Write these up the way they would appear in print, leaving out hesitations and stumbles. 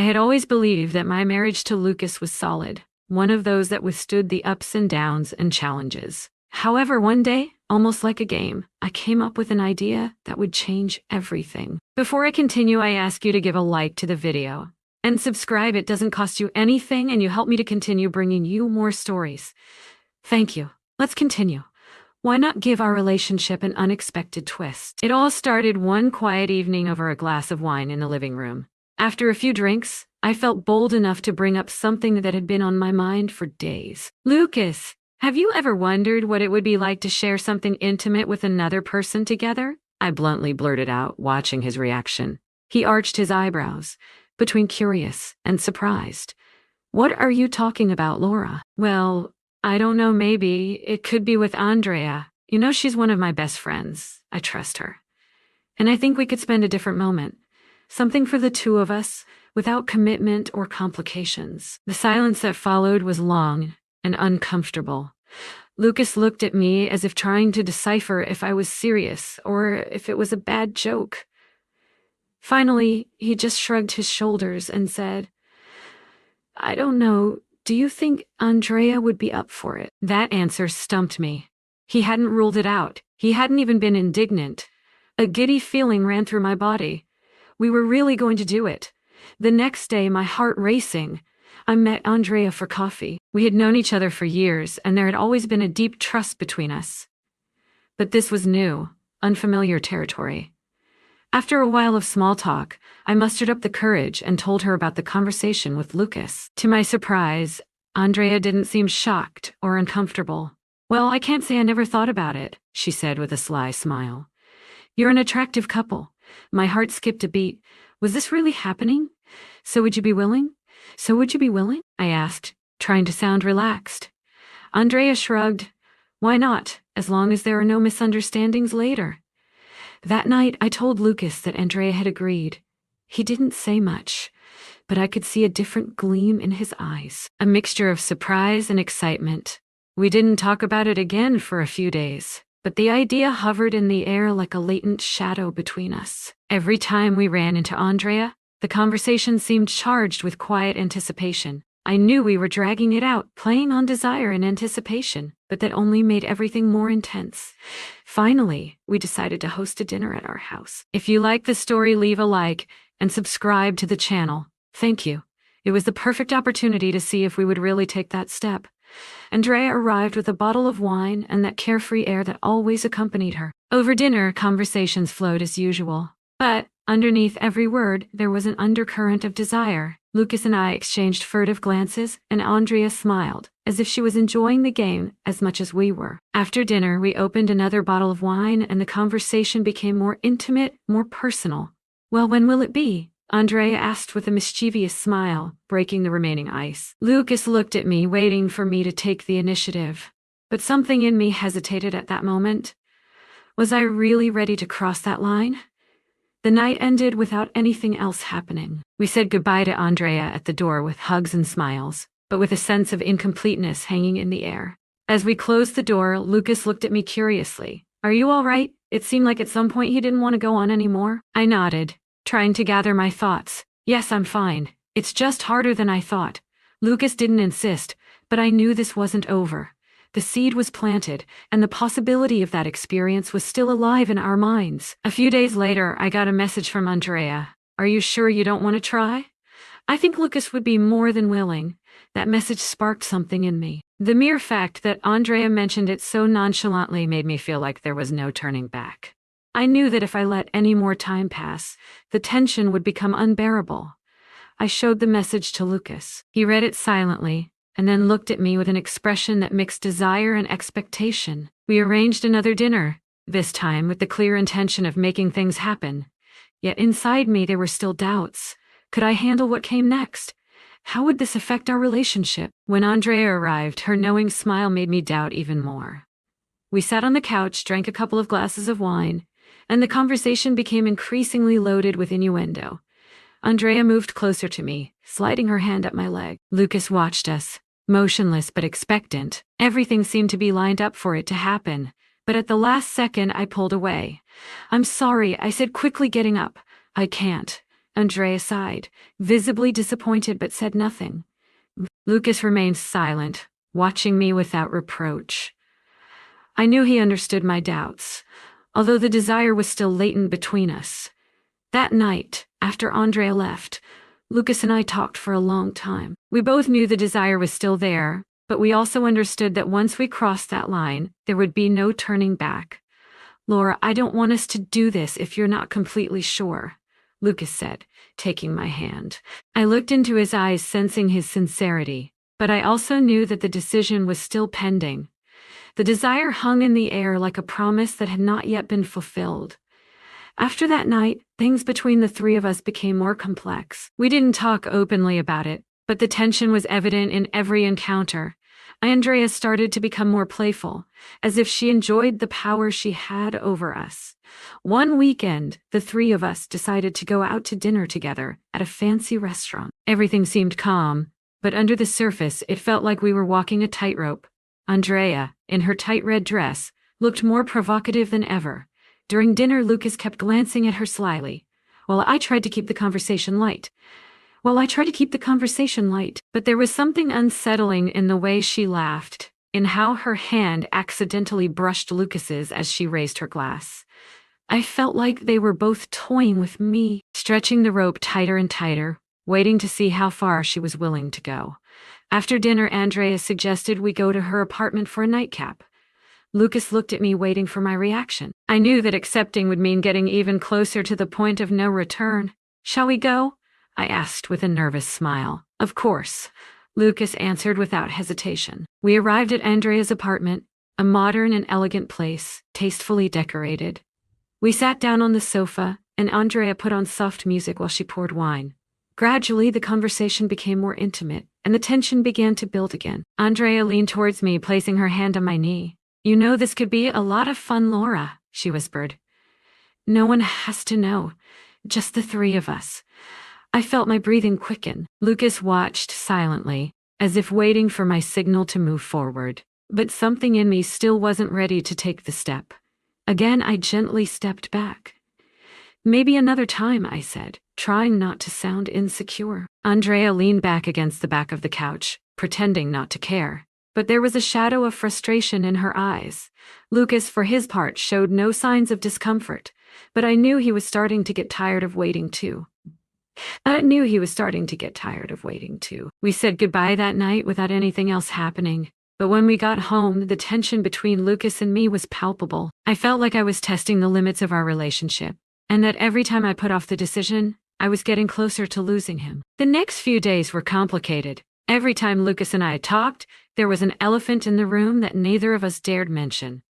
I had always believed that my marriage to Lucas was solid, one of those that withstood the ups and downs and challenges. However, one day, almost like a game, I came up with an idea that would change everything. Before I continue, I ask you to give a like to the video and subscribe. It doesn't cost you anything, and you help me to continue bringing you more stories. Thank you. Let's continue. Why not give our relationship an unexpected twist? It all started one quiet evening over a glass of wine in the living room. After a few drinks, I felt bold enough to bring up something that had been on my mind for days. Lucas, have you ever wondered what it would be like to share something intimate with another person together? I bluntly blurted out, watching his reaction. He arched his eyebrows, between curious and surprised. What are you talking about, Laura? Well, I don't know, maybe it could be with Andrea. You know, she's one of my best friends. I trust her. And I think we could spend a different moment. Something for the two of us, without commitment or complications. The silence that followed was long and uncomfortable. Lucas looked at me as if trying to decipher if I was serious or if it was a bad joke. Finally, he just shrugged his shoulders and said, I don't know. Do you think Andrea would be up for it? That answer stumped me. He hadn't ruled it out. He hadn't even been indignant. A giddy feeling ran through my body. We were really going to do it. The next day, my heart racing, I met Andrea for coffee. We had known each other for years, and there had always been a deep trust between us. But this was new, unfamiliar territory. After a while of small talk, I mustered up the courage and told her about the conversation with Lucas. To my surprise, Andrea didn't seem shocked or uncomfortable. Well, I can't say I never thought about it, she said with a sly smile. You're an attractive couple. My heart skipped a beat. Was this really happening? So would you be willing? I asked, trying to sound relaxed. Andrea shrugged. Why not, as long as there are no misunderstandings later? That night, I told Lucas that Andrea had agreed. He didn't say much, but I could see a different gleam in his eyes, a mixture of surprise and excitement. We didn't talk about it again for a few days, but the idea hovered in the air like a latent shadow between us. Every time we ran into Andrea, the conversation seemed charged with quiet anticipation. I knew we were dragging it out, playing on desire and anticipation, but that only made everything more intense. Finally, we decided to host a dinner at our house. If you like the story, leave a like and subscribe to the channel. Thank you. It was the perfect opportunity to see if we would really take that step. Andrea arrived with a bottle of wine and that carefree air that always accompanied her. Over dinner, conversations flowed as usual. But underneath every word, there was an undercurrent of desire. Lucas and I exchanged furtive glances, and Andrea smiled, as if she was enjoying the game as much as we were. After dinner, we opened another bottle of wine, and the conversation became more intimate, more personal. Well, when will it be? Andrea asked with a mischievous smile, breaking the remaining ice. Lucas looked at me, waiting for me to take the initiative. But something in me hesitated at that moment. Was I really ready to cross that line? The night ended without anything else happening. We said goodbye to Andrea at the door with hugs and smiles, but with a sense of incompleteness hanging in the air. As we closed the door, Lucas looked at me curiously. Are you all right? It seemed like at some point he didn't want to go on anymore. I nodded, trying to gather my thoughts. Yes, I'm fine. It's just harder than I thought. Lucas didn't insist, but I knew this wasn't over. The seed was planted, and the possibility of that experience was still alive in our minds. A few days later, I got a message from Andrea. Are you sure you don't want to try? I think Lucas would be more than willing. That message sparked something in me. The mere fact that Andrea mentioned it so nonchalantly made me feel like there was no turning back. I knew that if I let any more time pass, the tension would become unbearable. I showed the message to Lucas. He read it silently, and then looked at me with an expression that mixed desire and expectation. We arranged another dinner, this time with the clear intention of making things happen. Yet inside me there were still doubts. Could I handle what came next? How would this affect our relationship? When Andrea arrived, her knowing smile made me doubt even more. We sat on the couch, drank a couple of glasses of wine, and the conversation became increasingly loaded with innuendo. Andrea moved closer to me, sliding her hand up my leg. Lucas watched us, motionless but expectant. Everything seemed to be lined up for it to happen, but at the last second I pulled away. I'm sorry, I said quickly, getting up. I can't. Andrea sighed, visibly disappointed but said nothing. Lucas remained silent, watching me without reproach. I knew he understood my doubts, although the desire was still latent between us. That night, after Andrea left, Lucas and I talked for a long time. We both knew the desire was still there, but we also understood that once we crossed that line, there would be no turning back. Laura, I don't want us to do this if you're not completely sure, Lucas said, taking my hand. I looked into his eyes, sensing his sincerity, but I also knew that the decision was still pending. The desire hung in the air like a promise that had not yet been fulfilled. After that night, things between the three of us became more complex. We didn't talk openly about it, but the tension was evident in every encounter. Andrea started to become more playful, as if she enjoyed the power she had over us. One weekend, the three of us decided to go out to dinner together at a fancy restaurant. Everything seemed calm, but under the surface it felt like we were walking a tightrope. Andrea, in her tight red dress, looked more provocative than ever. During dinner, Lucas kept glancing at her slyly, while I tried to keep the conversation light. But there was something unsettling in the way she laughed, in how her hand accidentally brushed Lucas's as she raised her glass. I felt like they were both toying with me, stretching the rope tighter and tighter, waiting to see how far she was willing to go. After dinner, Andrea suggested we go to her apartment for a nightcap. Lucas looked at me, waiting for my reaction. I knew that accepting would mean getting even closer to the point of no return. "Shall we go?" I asked with a nervous smile. "Of course," Lucas answered without hesitation. We arrived at Andrea's apartment, a modern and elegant place, tastefully decorated. We sat down on the sofa, and Andrea put on soft music while she poured wine. Gradually, the conversation became more intimate, and the tension began to build again. Andrea leaned towards me, placing her hand on my knee. "You know, this could be a lot of fun, Laura," she whispered. "No one has to know, just the three of us." I felt my breathing quicken. Lucas watched silently, as if waiting for my signal to move forward. But something in me still wasn't ready to take the step. Again, I gently stepped back. "Maybe another time," I said, trying not to sound insecure. Andrea leaned back against the back of the couch, pretending not to care. But there was a shadow of frustration in her eyes. Lucas, for his part, showed no signs of discomfort, but I knew he was starting to get tired of waiting too. We said goodbye that night without anything else happening, but when we got home, the tension between Lucas and me was palpable. I felt like I was testing the limits of our relationship, and that every time I put off the decision, I was getting closer to losing him. The next few days were complicated. Every time Lucas and I talked, there was an elephant in the room that neither of us dared mention.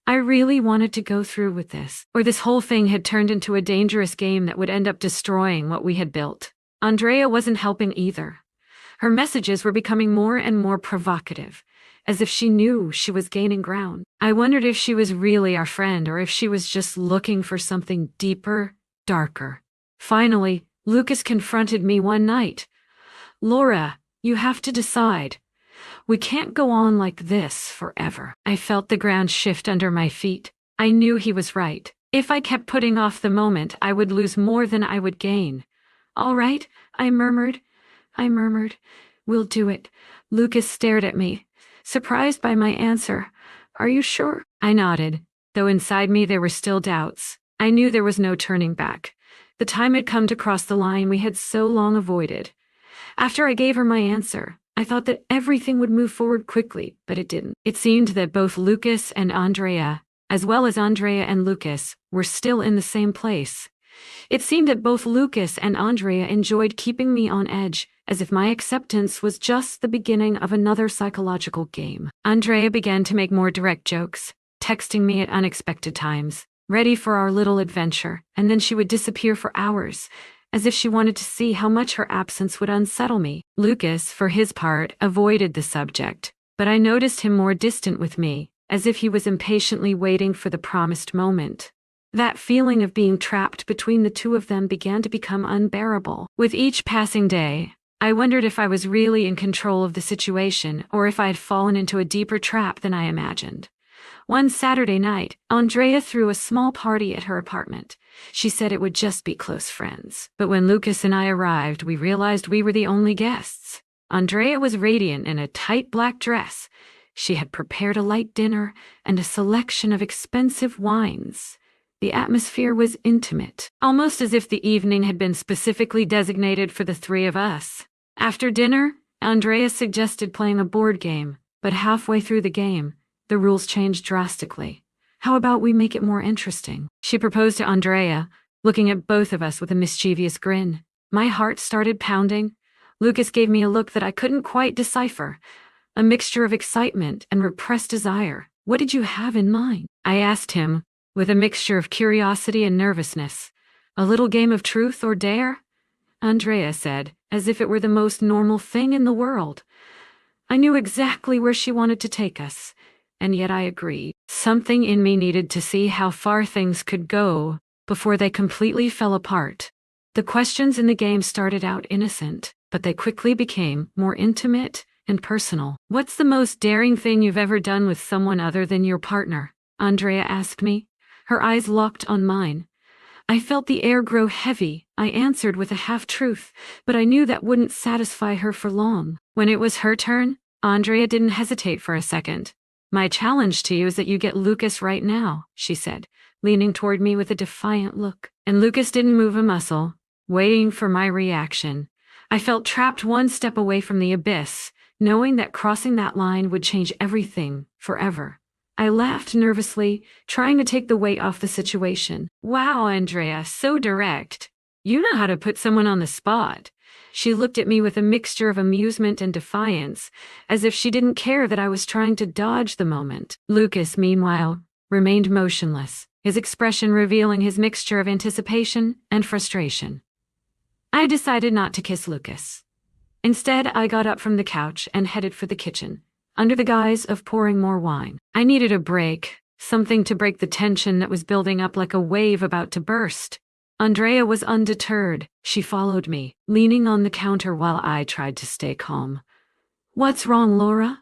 I really wanted to go through with this, or this whole thing had turned into a dangerous game that would end up destroying what we had built. Andrea wasn't helping either. Her messages were becoming more and more provocative, as if she knew she was gaining ground. I wondered if she was really our friend or if she was just looking for something deeper, darker. Finally, Lucas confronted me one night. "Laura, you have to decide. We can't go on like this forever." I felt the ground shift under my feet. I knew he was right. If I kept putting off the moment, I would lose more than I would gain. "All right," I murmured. "We'll do it." Lucas stared at me, surprised by my answer. "Are you sure?" I nodded, though inside me there were still doubts. I knew there was no turning back. The time had come to cross the line we had so long avoided. After I gave her my answer, I thought that everything would move forward quickly, but it didn't. It seemed that both Lucas and Andrea, as well as Andrea and Lucas, were still in the same place. It seemed that both Lucas and Andrea enjoyed keeping me on edge, as if my acceptance was just the beginning of another psychological game. Andrea began to make more direct jokes, texting me at unexpected times, ready for our little adventure, and then she would disappear for hours, as if she wanted to see how much her absence would unsettle me. Lucas, for his part, avoided the subject, but I noticed him more distant with me, as if he was impatiently waiting for the promised moment. That feeling of being trapped between the two of them began to become unbearable. With each passing day, I wondered if I was really in control of the situation or if I had fallen into a deeper trap than I imagined. One Saturday night, Andrea threw a small party at her apartment. She said it would just be close friends. But when Lucas and I arrived, we realized we were the only guests. Andrea was radiant in a tight black dress. She had prepared a light dinner and a selection of expensive wines. The atmosphere was intimate, almost as if the evening had been specifically designated for the three of us. After dinner, Andrea suggested playing a board game, but halfway through the game, the rules changed drastically. How about we make it more interesting? She proposed to Andrea, looking at both of us with a mischievous grin. My heart started pounding. Lucas gave me a look that I couldn't quite decipher, a mixture of excitement and repressed desire. What did you have in mind? I asked him, with a mixture of curiosity and nervousness. A little game of truth or dare? Andrea said, as if it were the most normal thing in the world. I knew exactly where she wanted to take us, and yet I agreed. Something in me needed to see how far things could go before they completely fell apart. The questions in the game started out innocent, but they quickly became more intimate and personal. What's the most daring thing you've ever done with someone other than your partner? Andrea asked me. Her eyes locked on mine. I felt the air grow heavy. I answered with a half-truth, but I knew that wouldn't satisfy her for long. When it was her turn, Andrea didn't hesitate for a second. My challenge to you is that you get Lucas right now, she said, leaning toward me with a defiant look. And Lucas didn't move a muscle, waiting for my reaction. I felt trapped one step away from the abyss, knowing that crossing that line would change everything forever. I laughed nervously, trying to take the weight off the situation. Wow, Andrea, so direct. You know how to put someone on the spot. She looked at me with a mixture of amusement and defiance, as if she didn't care that I was trying to dodge the moment. Lucas, meanwhile, remained motionless, his expression revealing his mixture of anticipation and frustration. I decided not to kiss Lucas. Instead, I got up from the couch and headed for the kitchen, under the guise of pouring more wine. I needed a break, something to break the tension that was building up like a wave about to burst. Andrea was undeterred. She followed me, leaning on the counter while I tried to stay calm. What's wrong, Laura?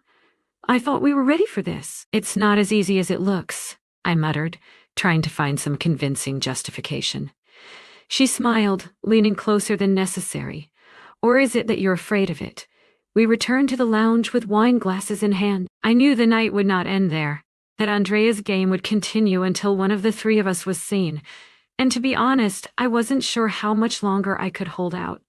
I thought we were ready for this. It's not as easy as it looks, I muttered, trying to find some convincing justification. She smiled, leaning closer than necessary. Or is it that you're afraid of it? We returned to the lounge with wine glasses in hand. I knew the night would not end there, that Andrea's game would continue until one of the three of us was seen. And to be honest, I wasn't sure how much longer I could hold out.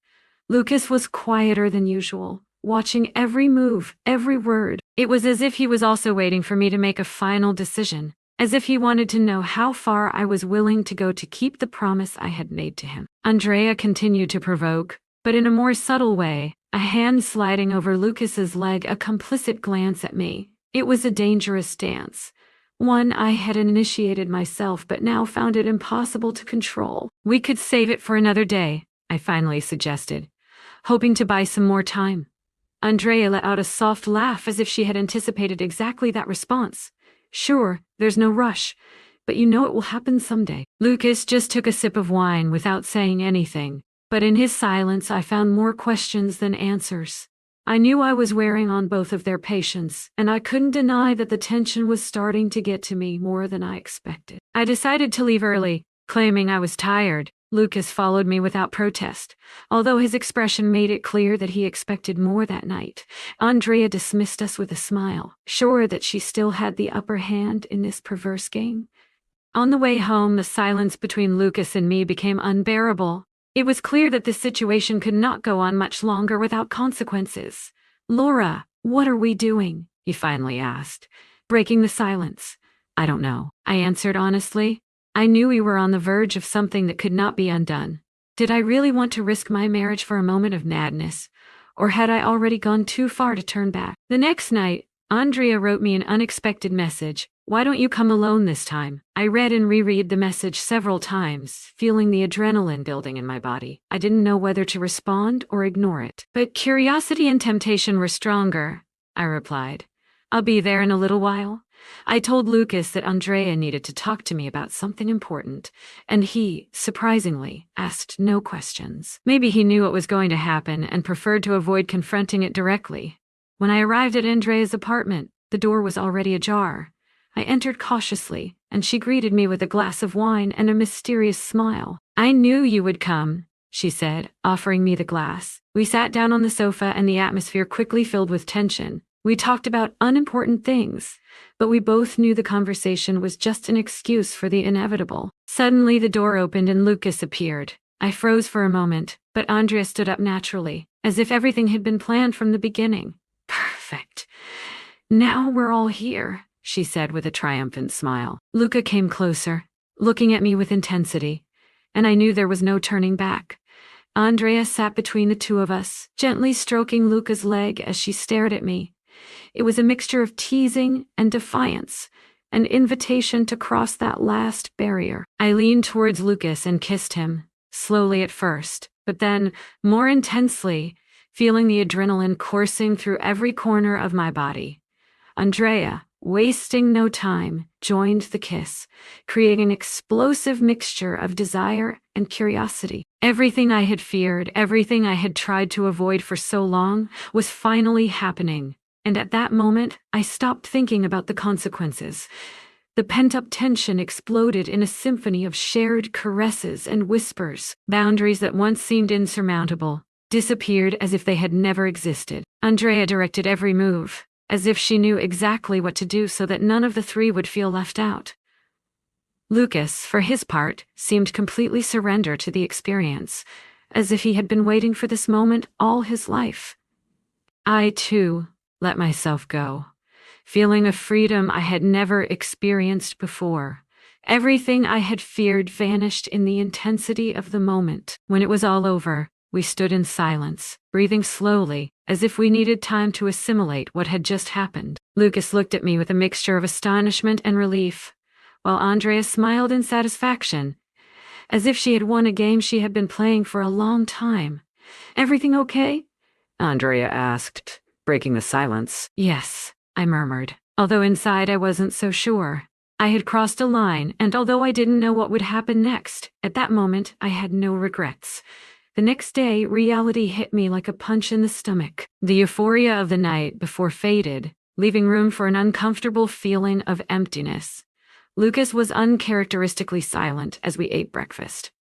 Lucas was quieter than usual, watching every move, every word. It was as if he was also waiting for me to make a final decision, as if he wanted to know how far I was willing to go to keep the promise I had made to him. Andrea continued to provoke, but in a more subtle way, a hand sliding over Lucas's leg, a complicit glance at me. It was a dangerous dance, one I had initiated myself but now found it impossible to control. We could save it for another day, I finally suggested, hoping to buy some more time. Andrea let out a soft laugh as if she had anticipated exactly that response. Sure, there's no rush, but you know it will happen someday. Lucas just took a sip of wine without saying anything. But in his silence, I found more questions than answers. I knew I was wearing on both of their patience, and I couldn't deny that the tension was starting to get to me more than I expected. I decided to leave early, claiming I was tired. Lucas followed me without protest, although his expression made it clear that he expected more that night. Andrea dismissed us with a smile, sure that she still had the upper hand in this perverse game. On the way home, the silence between Lucas and me became unbearable. It was clear that this situation could not go on much longer without consequences. Laura, what are we doing? He finally asked, breaking the silence. I don't know, I answered honestly. I knew we were on the verge of something that could not be undone. Did I really want to risk my marriage for a moment of madness? Or had I already gone too far to turn back? The next night, Andrea wrote me an unexpected message. Why don't you come alone this time? I read and reread the message several times, feeling the adrenaline building in my body. I didn't know whether to respond or ignore it. But curiosity and temptation were stronger, I replied. I'll be there in a little while. I told Lucas that Andrea needed to talk to me about something important, and he, surprisingly, asked no questions. Maybe he knew what was going to happen and preferred to avoid confronting it directly. When I arrived at Andrea's apartment, the door was already ajar. I entered cautiously, and she greeted me with a glass of wine and a mysterious smile. "I knew you would come," she said, offering me the glass. We sat down on the sofa and the atmosphere quickly filled with tension. We talked about unimportant things, but we both knew the conversation was just an excuse for the inevitable. Suddenly the door opened and Lucas appeared. I froze for a moment, but Andrea stood up naturally, as if everything had been planned from the beginning. "Perfect. Now we're all here," she said with a triumphant smile. Luca came closer, looking at me with intensity, and I knew there was no turning back. Andrea sat between the two of us, gently stroking Luca's leg as she stared at me. It was a mixture of teasing and defiance, an invitation to cross that last barrier. I leaned towards Lucas and kissed him, slowly at first, but then more intensely, feeling the adrenaline coursing through every corner of my body. Andrea, wasting no time, joined the kiss, creating an explosive mixture of desire and curiosity. Everything I had feared, everything I had tried to avoid for so long, was finally happening. And at that moment, I stopped thinking about the consequences. The pent-up tension exploded in a symphony of shared caresses and whispers. Boundaries that once seemed insurmountable disappeared as if they had never existed. Andrea directed every move, as if she knew exactly what to do so that none of the three would feel left out. Lucas, for his part, seemed completely surrendered to the experience, as if he had been waiting for this moment all his life. I, too, let myself go, feeling a freedom I had never experienced before. Everything I had feared vanished in the intensity of the moment. When it was all over, we stood in silence, breathing slowly, as if we needed time to assimilate what had just happened. Lucas looked at me with a mixture of astonishment and relief, while Andrea smiled in satisfaction, as if she had won a game she had been playing for a long time. "Everything okay?" Andrea asked, breaking the silence. "Yes," I murmured, although inside I wasn't so sure. I had crossed a line, and although I didn't know what would happen next, at that moment I had no regrets. The next day, reality hit me like a punch in the stomach. The euphoria of the night before faded, leaving room for an uncomfortable feeling of emptiness. Lucas was uncharacteristically silent as we ate breakfast,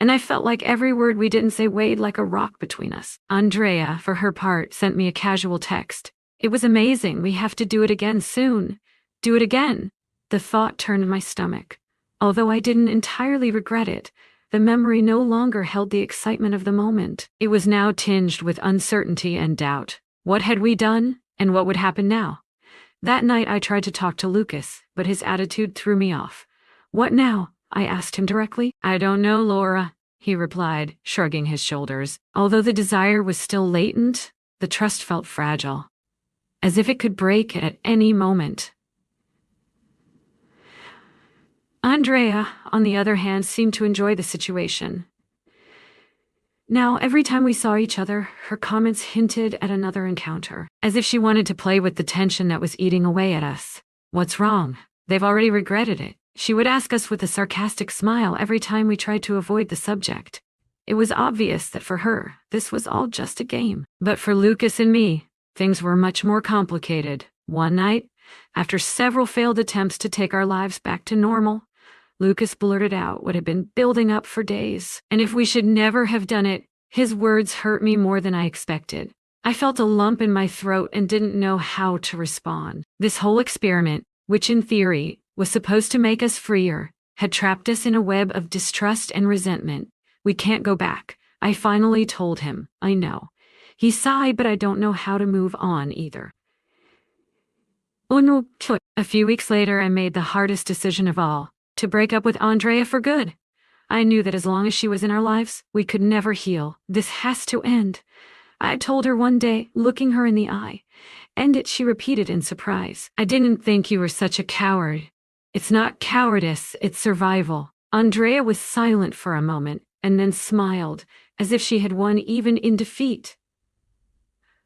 and I felt like every word we didn't say weighed like a rock between us. Andrea, for her part, sent me a casual text. "It was amazing. We have to do it again soon. Do it again." The thought turned my stomach. Although I didn't entirely regret it, the memory no longer held the excitement of the moment. It was now tinged with uncertainty and doubt. What had we done, and what would happen now? That night I tried to talk to Lucas, but his attitude threw me off. "What now?" I asked him directly. "I don't know, Laura," he replied, shrugging his shoulders. Although the desire was still latent, the trust felt fragile, as if it could break at any moment. Andrea, on the other hand, seemed to enjoy the situation. Now, every time we saw each other, her comments hinted at another encounter, as if she wanted to play with the tension that was eating away at us. "What's wrong? They've already regretted it," she would ask us with a sarcastic smile every time we tried to avoid the subject. It was obvious that for her, this was all just a game. But for Lucas and me, things were much more complicated. One night, after several failed attempts to take our lives back to normal, Lucas blurted out what had been building up for days. And if we should never have done it, his words hurt me more than I expected. I felt a lump in my throat and didn't know how to respond. This whole experiment, which in theory was supposed to make us freer, had trapped us in a web of distrust and resentment. "We can't go back," I finally told him. "I know." He sighed, but I don't know how to move on either. Oh no. A few weeks later, I made the hardest decision of all, to break up with Andrea for good. I knew that as long as she was in our lives, we could never heal. "This has to end," I told her one day, looking her in the eye. "End it," she repeated in surprise. "I didn't think you were such a coward." "It's not cowardice, it's survival." Andrea was silent for a moment, and then smiled, as if she had won even in defeat.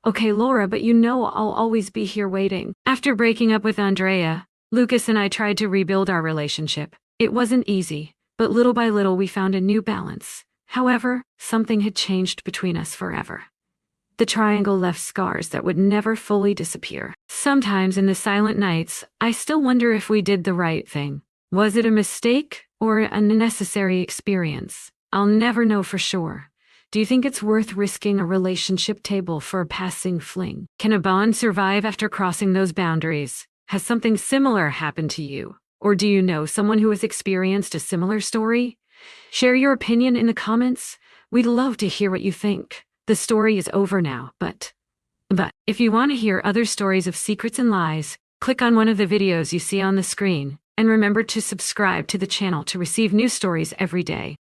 "Okay, Laura, but you know I'll always be here waiting." After breaking up with Andrea, Lucas and I tried to rebuild our relationship. It wasn't easy, but little by little we found a new balance. However, something had changed between us forever. The triangle left scars that would never fully disappear. Sometimes in the silent nights, I still wonder if we did the right thing. Was it a mistake or a necessary experience? I'll never know for sure. Do you think it's worth risking a relationship table for a passing fling? Can a bond survive after crossing those boundaries? Has something similar happened to you? Or do you know someone who has experienced a similar story? Share your opinion in the comments. We'd love to hear what you think. The story is over now, but if you want to hear other stories of secrets and lies, click on one of the videos you see on the screen, and remember to subscribe to the channel to receive new stories every day.